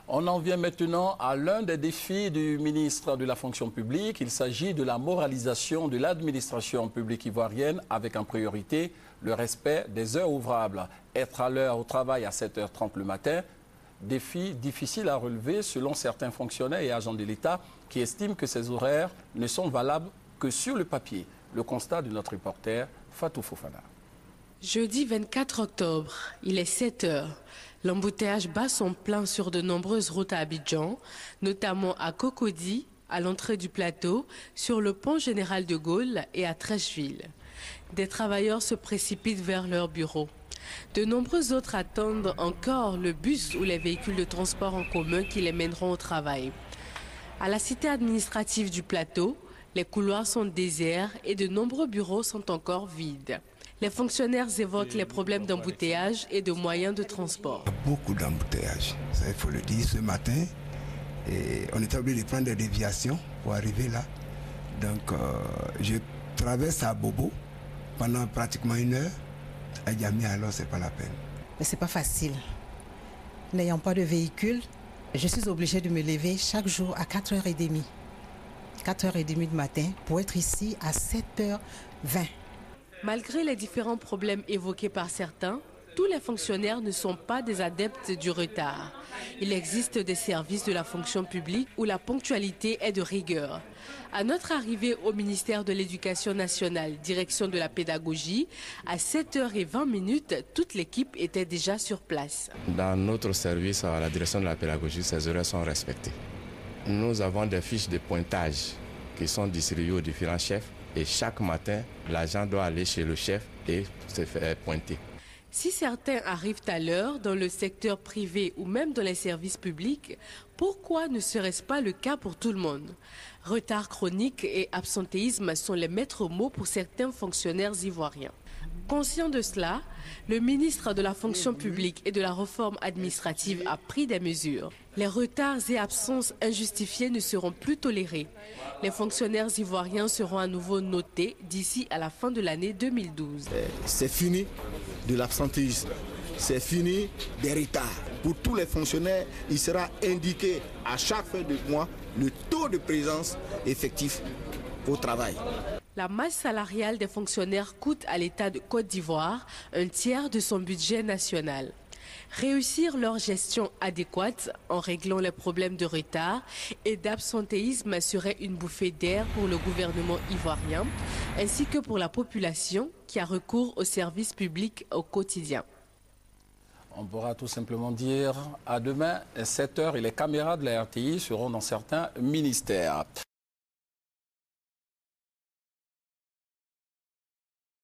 On en vient maintenant à l'un des défis du ministre de la fonction publique. Il s'agit de la moralisation de l'administration publique ivoirienne avec en priorité le respect des heures ouvrables. Être à l'heure au travail à 7h30 le matin, défi difficile à relever selon certains fonctionnaires et agents de l'État qui estiment que ces horaires ne sont valables que sur le papier. Le constat de notre reporter Fatou Fofana. Jeudi 24 octobre, il est 7h. L'embouteillage bat son plein sur de nombreuses routes à Abidjan, notamment à Cocody, à l'entrée du plateau, sur le pont Général de Gaulle et à Treichville. Des travailleurs se précipitent vers leur bureau. De nombreux autres attendent encore le bus ou les véhicules de transport en commun qui les mèneront au travail. À la cité administrative du plateau, les couloirs sont déserts et de nombreux bureaux sont encore vides. Les fonctionnaires évoquent les problèmes d'embouteillage et de moyens de transport. Beaucoup d'embouteillages, il faut le dire. Ce matin, on est obligé de prendre des déviations pour arriver là. Donc, je traverse à Bobo pendant pratiquement 1 heure. À Yami, alors, c'est pas la peine. Mais c'est pas facile. N'ayant pas de véhicule, je suis obligée de me lever chaque jour à 4h30. 4h30 du matin pour être ici à 7h20. Malgré les différents problèmes évoqués par certains, tous les fonctionnaires ne sont pas des adeptes du retard. Il existe des services de la fonction publique où la ponctualité est de rigueur. À notre arrivée au ministère de l'Éducation nationale, direction de la pédagogie, à 7h20, toute l'équipe était déjà sur place. Dans notre service à la direction de la pédagogie, ces horaires sont respectés. Nous avons des fiches de pointage qui sont distribuées aux différents chefs. Et chaque matin, l'agent doit aller chez le chef et se faire pointer. Si certains arrivent à l'heure dans le secteur privé ou même dans les services publics, pourquoi ne serait-ce pas le cas pour tout le monde? Retard chronique et absentéisme sont les maîtres mots pour certains fonctionnaires ivoiriens. Conscient de cela, le ministre de la fonction publique et de la réforme administrative a pris des mesures. Les retards et absences injustifiées ne seront plus tolérés. Les fonctionnaires ivoiriens seront à nouveau notés d'ici à la fin de l'année 2012. C'est fini de l'absentéisme, c'est fini des retards. Pour tous les fonctionnaires, il sera indiqué à chaque fin de mois le taux de présence effectif au travail. La masse salariale des fonctionnaires coûte à l'État de Côte d'Ivoire 1/3 de son budget national. Réussir leur gestion adéquate en réglant les problèmes de retard et d'absentéisme serait une bouffée d'air pour le gouvernement ivoirien ainsi que pour la population qui a recours aux services publics au quotidien. On pourra tout simplement dire à demain 7h et les caméras de la RTI seront dans certains ministères.